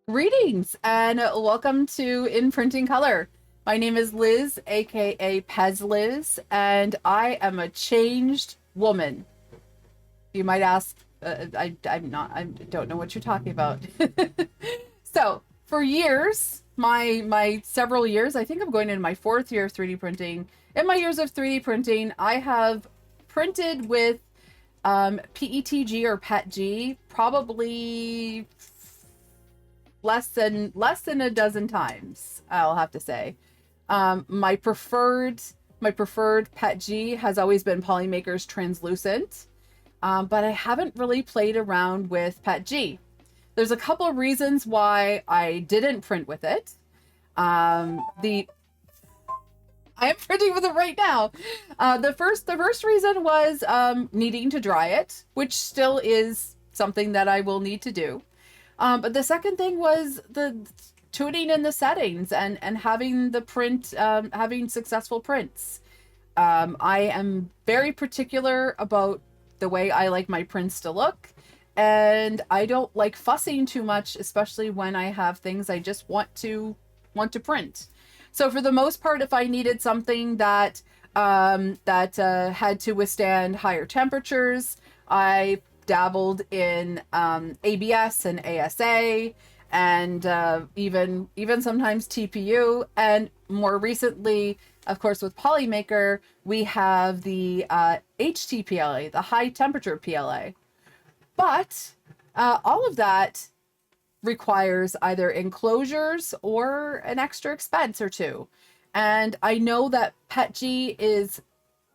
Greetings and welcome to In Printing Color. My name is Liz, aka pezliz, and I am a changed woman. You might ask, I'm not, I don't know what you're talking about. So, for years, my several years, I think I'm going into my fourth year of 3D printing. In my years of 3D printing, I have printed with PETG or PETG probably less than a dozen times, I'll have to say. My preferred PETG has always been Polymaker's translucent, but I haven't really played around with PETG. There's a couple of reasons why I didn't print with it. The I am printing with it right now. The first reason was needing to dry it, which still is something that I will need to do. But the second thing was the tuning in the settings and having the print, having successful prints. I am very particular about the way I like my prints to look, and I don't like fussing too much, especially when I have things I just want to print. So for the most part, if I needed something that had to withstand higher temperatures, I dabbled in ABS and ASA, and even sometimes TPU. And more recently, of course, with Polymaker, we have the HTPLA, the high temperature PLA. But all of that requires either enclosures or an extra expense or two. And I know that PETG is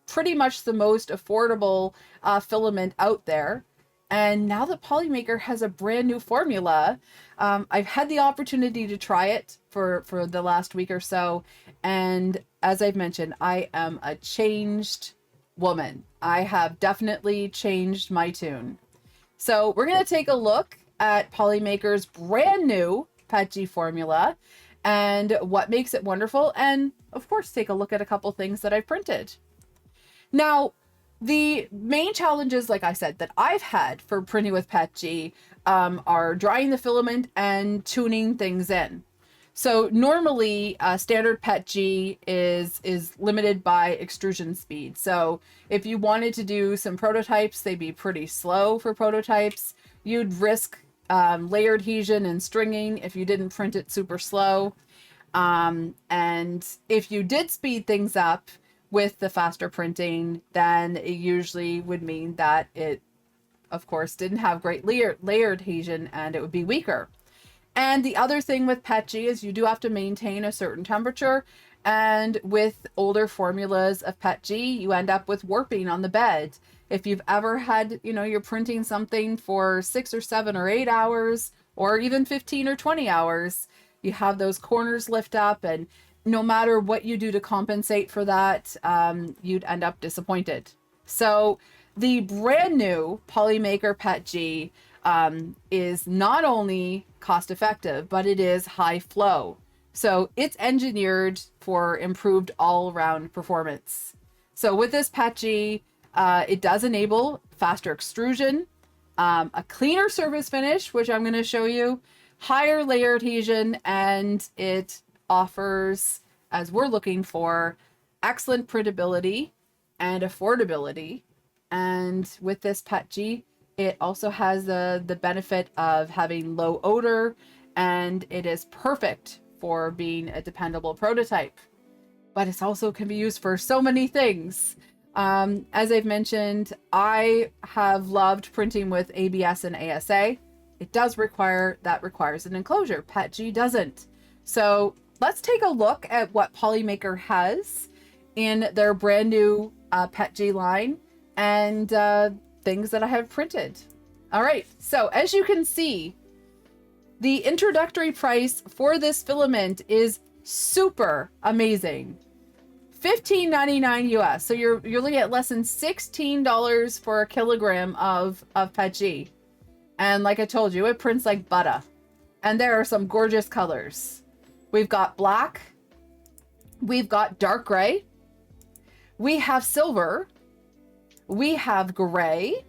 pretty much the most affordable filament out there. And now that Polymaker has a brand new formula, I've had the opportunity to try it for the last week or so. And as I've mentioned, I am a changed woman. I have definitely changed my tune. So we're going to take a look at Polymaker's brand new PETG formula and what makes it wonderful. And of course, take a look at a couple things that I've printed. Now, the main challenges, like I said, that I've had for printing with PETG are drying the filament and tuning things in. So normally, standard PETG is limited by extrusion speed. So if you wanted to do some prototypes, they'd be pretty slow for prototypes. You'd risk layer adhesion and stringing if you didn't print it super slow. And if you did speed things up with the faster printing, then it usually would mean that it, of course, didn't have great layer adhesion and it would be weaker. And the other thing with PETG is you do have to maintain a certain temperature. And with older formulas of PETG, you end up with warping on the bed. If you've ever had, you're printing something for 6 or 7 or 8 hours, or even 15 or 20 hours, you have those corners lift up, and no matter what you do to compensate for that, you'd end up disappointed. So the brand new Polymaker PETG is not only cost effective, but it is high flow. So it's engineered for improved all around performance. So with this PETG, it does enable faster extrusion, a cleaner surface finish, which I'm going to show you, higher layer adhesion, and it offers, as we're looking for, excellent printability and affordability. And with this PETG, it also has the benefit of having low odor, and it is perfect for being a dependable prototype. But it also can be used for so many things. As I've mentioned, I have loved printing with ABS and ASA. It requires an enclosure. PETG doesn't. So let's take a look at what Polymaker has in their brand new PETG line and things that I have printed. All right, so as you can see, the introductory price for this filament is super amazing. $15.99 US. So you're looking at less than $16 for a kilogram of PETG. And like I told you, it prints like butter. And there are some gorgeous colors. We've got black. We've got dark gray. We have silver. We have gray.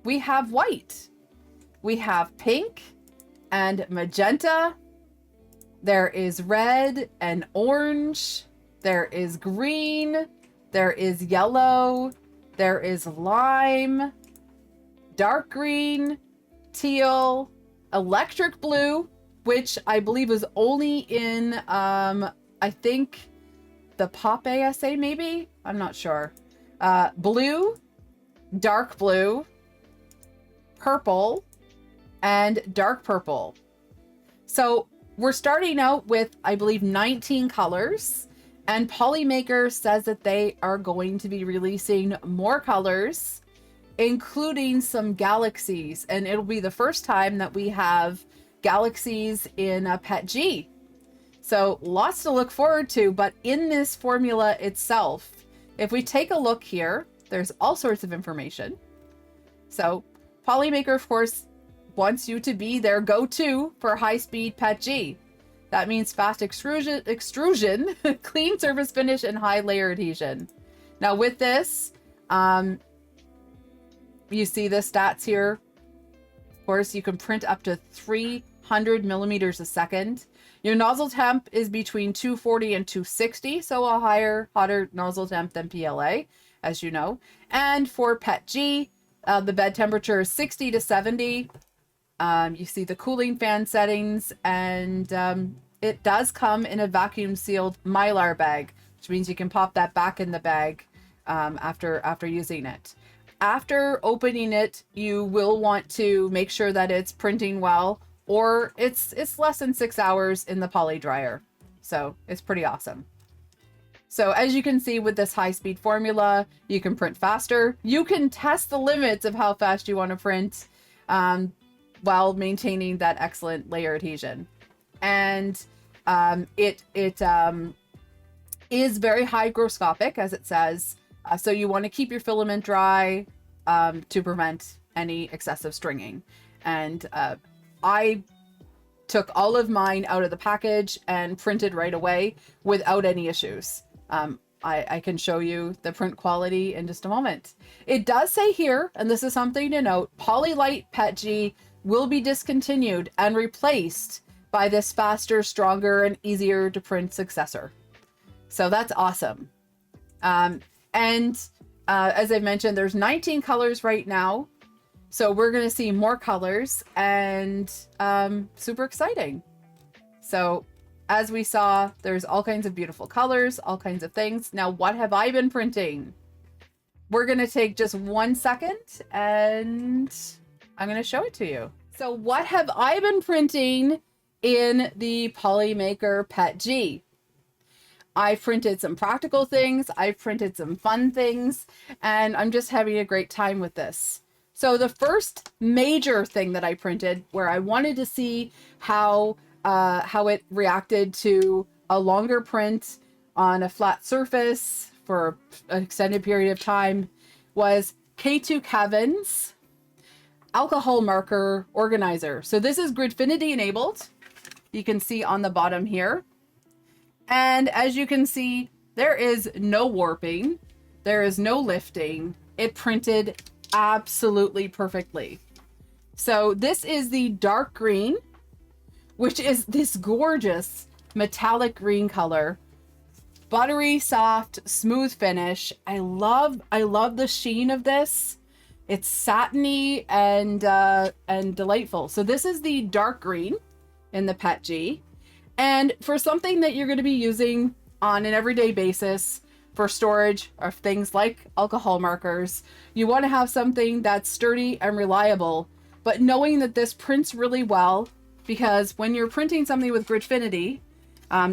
We have white. We have pink and magenta There is red and orange. There is green. There is yellow. There is lime, dark green, teal, electric blue, which I believe is only in, I think the Pop ASA maybe? I'm not sure. Blue, dark blue, purple, and dark purple. So we're starting out with, I believe, 19 colors, and Polymaker says that they are going to be releasing more colors, including some galaxies, and it'll be the first time that we have galaxies in a PETG. So lots to look forward to, but in this formula itself, if we take a look here, there's all sorts of information. So Polymaker, of course, wants you to be their go-to for high-speed PETG. That means fast extrusion, clean surface finish, and high layer adhesion. Now with this, you see the stats here. Of course, you can print up to 300 millimeters a second. Your nozzle temp is between 240 and 260, so a hotter nozzle temp than PLA, as you know. And for PETG, the bed temperature is 60 to 70. You see the cooling fan settings, and it does come in a vacuum sealed Mylar bag, which means you can pop that back in the bag after using it. After opening it, you will want to make sure that it's printing well, or it's less than 6 hours in the poly dryer. So it's pretty awesome. So as you can see with this high-speed formula, you can print faster. You can test the limits of how fast you want to print while maintaining that excellent layer adhesion. And it is very hygroscopic, as it says. So you want to keep your filament dry to prevent any excessive stringing. And I took all of mine out of the package and printed right away without any issues. I can show you the print quality in just a moment. It does say here, and this is something to note, Polylite PETG will be discontinued and replaced by this faster, stronger, and easier to print successor. So that's awesome. And as I mentioned, there's 19 colors right now. So we're going to see more colors, and super exciting. So as we saw, there's all kinds of beautiful colors, all kinds of things. Now, what have I been printing? We're going to take just 1 second and I'm going to show it to you. So what have I been printing in the Polymaker PETG? I printed some practical things, I printed some fun things, and I'm just having a great time with this. So the first major thing that I printed, where I wanted to see how it reacted to a longer print on a flat surface for an extended period of time, was K2 Kevin's alcohol marker organizer. So this is Gridfinity enabled. You can see on the bottom here. And as you can see, there is no warping. There is no lifting. It printed absolutely perfectly. So this is the dark green, which is this gorgeous metallic green color. Buttery, soft, smooth finish. I love the sheen of this. It's satiny and delightful. So this is the dark green in the PETG. And for something that you're going to be using on an everyday basis for storage of things like alcohol markers, you want to have something that's sturdy and reliable, but knowing that this prints really well, because when you're printing something with Gridfinity,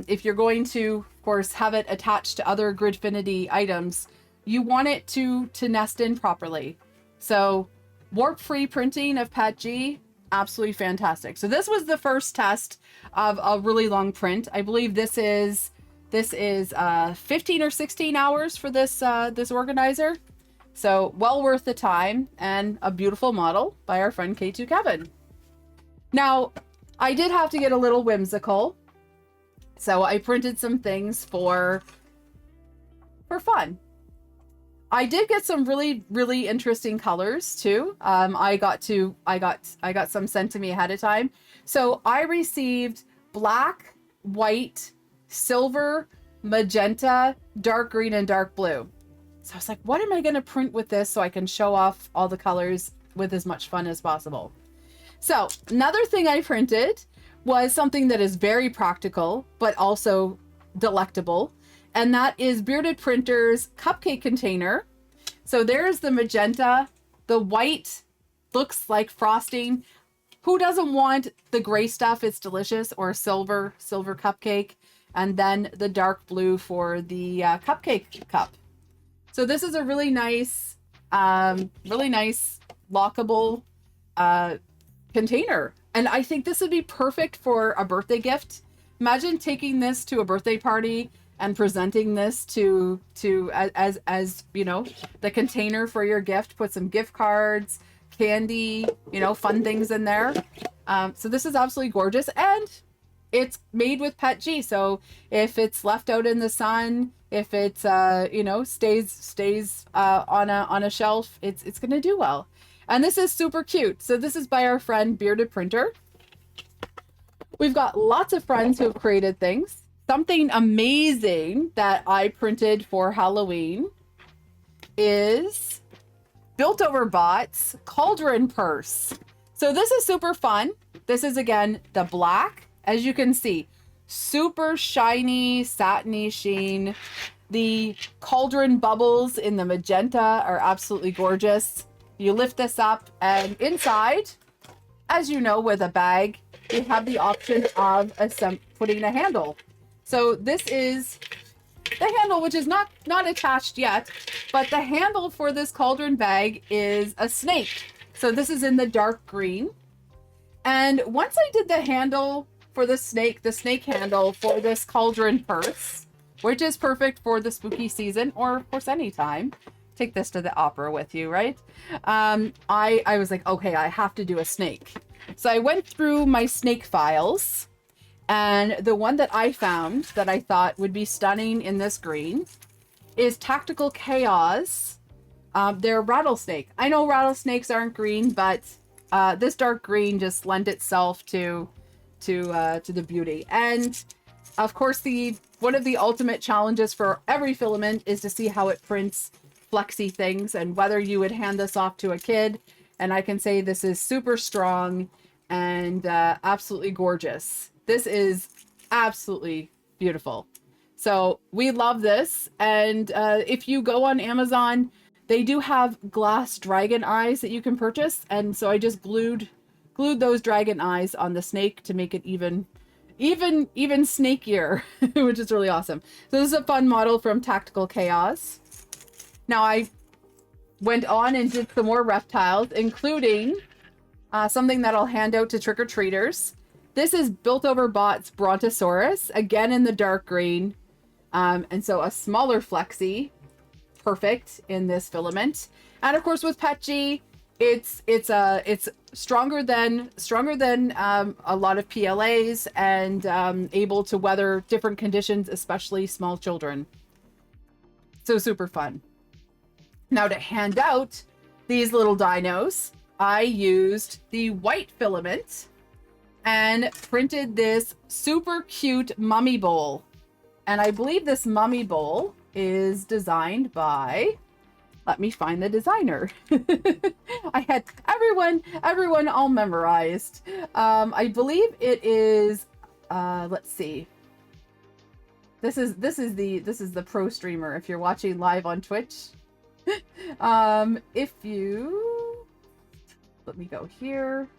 if you're going to, of course, have it attached to other Gridfinity items, you want it to nest in properly. So warp-free printing of PETG, absolutely fantastic. So this was the first test of a really long print. I believe this is 15 or 16 hours for this this organizer. So well worth the time, and a beautiful model by our friend K2 Kevin. Now, I did have to get a little whimsical. So I printed some things for fun. I did get some really interesting colors too. I got some sent to me ahead of time. So I received black, white, silver, magenta, dark green, and dark blue. So I was like, what am I going to print with this so I can show off all the colors with as much fun as possible? So another thing I printed was something that is very practical, but also delectable. And that is Bearded Printer's cupcake container. So there's the magenta, the white looks like frosting. Who doesn't want the gray stuff? It's delicious. Or silver cupcake. And then the dark blue for the cupcake cup. So this is a really nice lockable container. And I think this would be perfect for a birthday gift. Imagine taking this to a birthday party and presenting this to as you know, the container for your gift. Put some gift cards, candy, you know, fun things in there. So this is absolutely gorgeous, and it's made with PETG. So if it's left out in the sun, if it's you know, stays on a shelf, it's gonna do well. And this is super cute. So this is by our friend Bearded Printer. We've got lots of friends who have created things. Something amazing that I printed for Halloween is Built Over Bot's Cauldron purse. So this is super fun. This is, again, the black, as you can see, super shiny, satiny sheen. The cauldron bubbles in the magenta are absolutely gorgeous. You lift this up, and inside, as you know, with a bag, you have the option of putting a handle. So this is the handle, which is not attached yet, but the handle for this cauldron bag is a snake. So this is in the dark green. And once I did the handle for the snake handle for this cauldron purse, which is perfect for the spooky season, or of course anytime. Take this to the opera with you, right? I was like, okay, I have to do a snake. So I went through my snake files, and the one that I found that I thought would be stunning in this green is Tactical Kaoz. They're Rattlesnake. I know rattlesnakes aren't green, but this dark green just lent itself to the beauty. And of course, one of the ultimate challenges for every filament is to see how it prints flexy things, and whether you would hand this off to a kid. And I can say this is super strong and absolutely gorgeous. This is absolutely beautiful. So we love this. And if you go on Amazon, they do have glass dragon eyes that you can purchase. And so I just glued those dragon eyes on the snake to make it even snakier, which is really awesome. So this is a fun model from Tactical Kaoz. Now I went on and did some more reptiles, including something that I'll hand out to trick-or-treaters. This is Built Over Bot's Brontosaurus, again in the dark green. And so a smaller flexi, perfect in this filament. And of course with PETG, it's stronger than a lot of PLAs, and able to weather different conditions, especially small children. So super fun. Now to hand out these little dinos, I used the white filament and printed this super cute mummy bowl. And I believe this mummy bowl is designed by, let me find the designer. I had everyone all memorized. I believe it is, let's see. This is the pro streamer. If you're watching live on Twitch, if you, let me go here.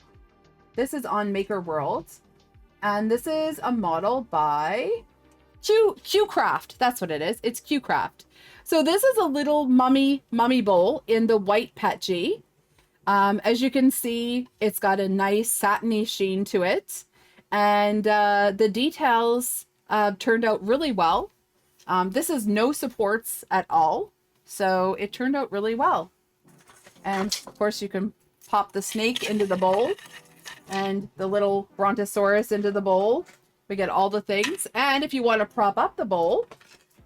This is on Maker World, and this is a model by Qcraft. That's what it is. It's Qcraft. So this is a little mummy bowl in the white PETG. As you can see, it's got a nice satiny sheen to it, and the details turned out really well. This is no supports at all, so it turned out really well. And of course, you can pop the snake into the bowl and the little Brontosaurus into the bowl. We get all the things. And if you want to prop up the bowl,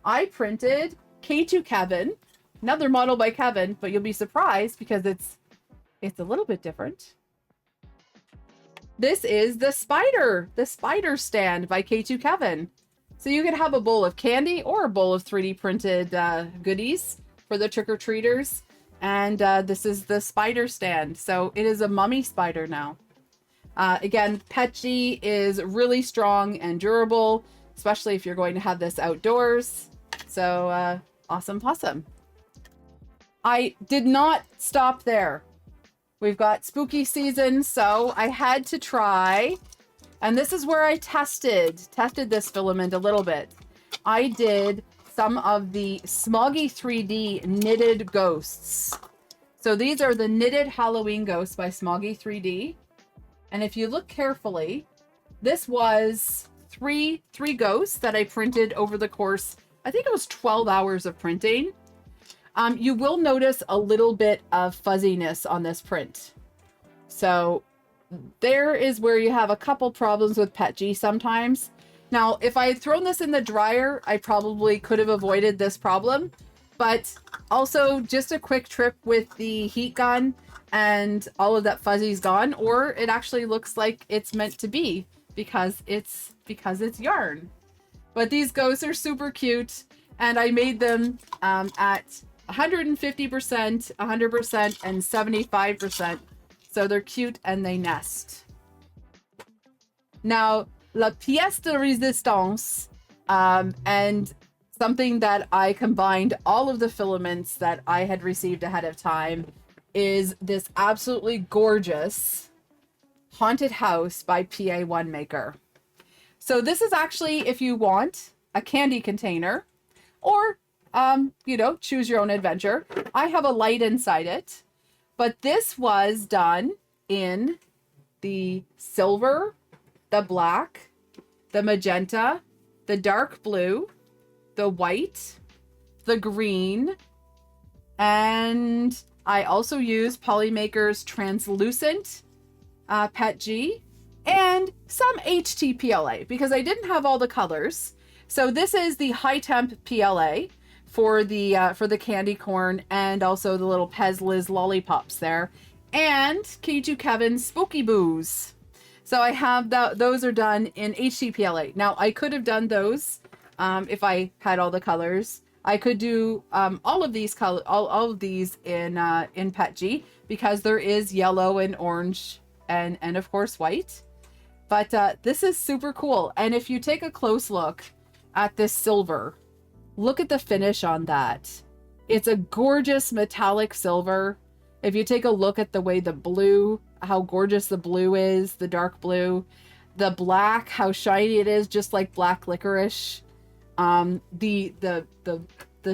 I printed K2 Kevin, another model by Kevin, but you'll be surprised because it's a little bit different. This is the spider stand by K2 Kevin. So you could have a bowl of candy or a bowl of 3D printed goodies for the trick-or-treaters. And this is the spider stand. So it is a mummy spider now. Again, PETG is really strong and durable, especially if you're going to have this outdoors. So awesome possum. I did not stop there. We've got spooky season, so I had to try, and this is where I tested this filament a little bit. I did some of the Smoggy 3D knitted ghosts. So these are the knitted Halloween ghosts by Smoggy 3D. And if you look carefully, this was three ghosts that I printed over the course, I think it was 12 hours of printing. You will notice a little bit of fuzziness on this print. So there is where you have a couple problems with PETG sometimes. Now, if I had thrown this in the dryer, I probably could have avoided this problem. But also just a quick trip with the heat gun and all of that fuzzy's gone, or it actually looks like it's meant to be because it's yarn. But these ghosts are super cute, and I made them at 150%, 100%, and 75%. So they're cute and they nest. Now, la pièce de résistance, and something that I combined all of the filaments that I had received ahead of time is this absolutely gorgeous Haunted House by PA1 Maker. So this is actually, if you want, a candy container, or you know, choose your own adventure. I have a light inside it, but this was done in the silver, the black, the magenta, the dark blue, the white, the green, and I also use Polymaker's translucent PETG and some HT because I didn't have all the colors. So this is the high temp PLA for the candy corn and also the little pezliz lollipops there, and K2 Kevin's Spooky Boos. So I have those are done in HTPLA. Now I could have done those if I had all the colors. I could do all of these all of these in PETG because there is yellow and orange and of course white. But this is super cool. And if you take a close look at this silver, look at the finish on that. It's a gorgeous metallic silver. If you take a look at the way the blue, how gorgeous the blue is, the dark blue, the black, how shiny it is, just like black licorice. The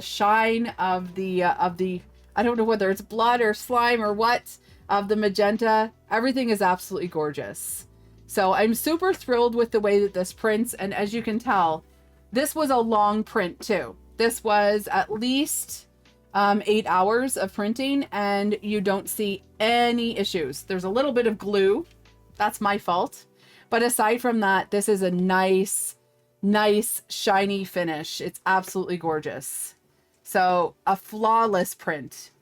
shine of the I don't know whether it's blood or slime or what, of the magenta. Everything is absolutely gorgeous. So I'm super thrilled with the way that this prints, and as you can tell, this was a long print too. This was at least 8 hours of printing, and you don't see any issues. There's a little bit of glue. That's my fault. But aside from that, this is a nice shiny finish. It's absolutely gorgeous. So a flawless print.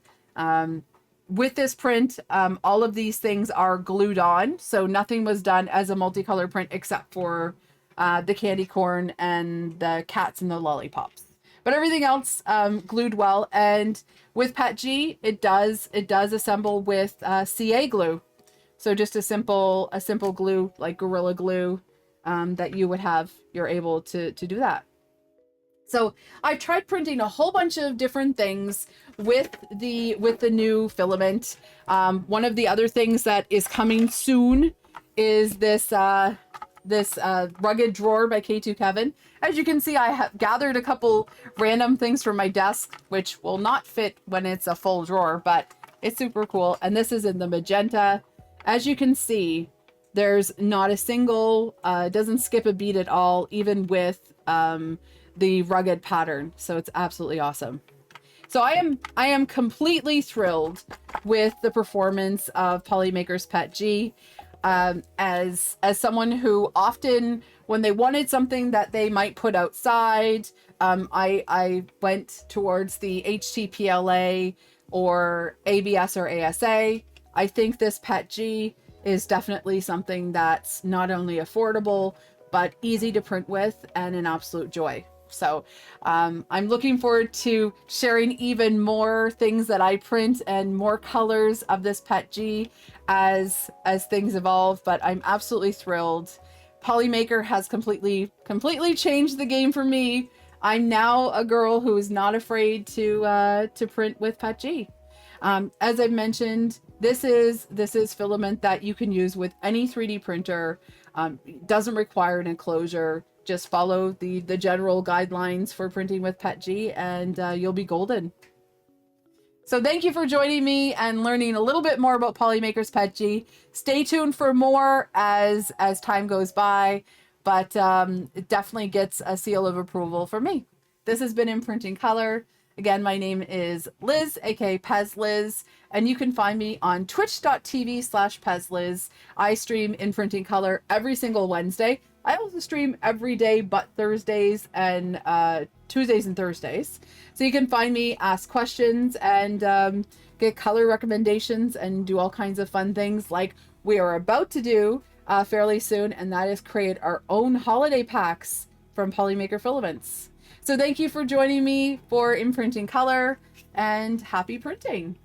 With this print, all of these things are glued on. So nothing was done as a multicolor print except for the candy corn and the cats and the lollipops. But everything else glued well. And with PETG, it does assemble with CA glue. So just a simple glue like Gorilla Glue that you would have. You're able to do that. So I tried printing a whole bunch of different things with the new filament. One of the other things that is coming soon is this rugged drawer by K2 Kevin. As you can see, I have gathered a couple random things from my desk, which will not fit when it's a full drawer, but it's super cool. And this is in the magenta. As you can see, there's not a single, doesn't skip a beat at all, even with the rugged pattern. So it's absolutely awesome. So I am completely thrilled with the performance of Polymaker's PETG. As someone who often, when they wanted something that they might put outside, I went towards the HTPLA or ABS or ASA. I think this PETG is definitely something that's not only affordable, but easy to print with and an absolute joy. So I'm looking forward to sharing even more things that I print and more colors of this PETG as things evolve, but I'm absolutely thrilled. Polymaker has completely changed the game for me. I'm now a girl who is not afraid to print with PETG. As I've mentioned, this is filament that you can use with any 3D printer. Doesn't require an enclosure. Just follow the general guidelines for printing with PETG and you'll be golden. So thank you for joining me and learning a little bit more about Polymaker's PETG. Stay tuned for more as time goes by, but it definitely gets a seal of approval from me. This has been Imprinting Color. Again, my name is Liz, aka pezliz, and you can find me on twitch.tv/pezliz. I stream Imprinting Color every single Wednesday. I also stream every day but Thursdays and Tuesdays and Thursdays. So you can find me, ask questions, and get color recommendations and do all kinds of fun things like we are about to do fairly soon, and that is create our own holiday packs from Polymaker filaments. So thank you for joining me for Imprinting Color, and happy printing.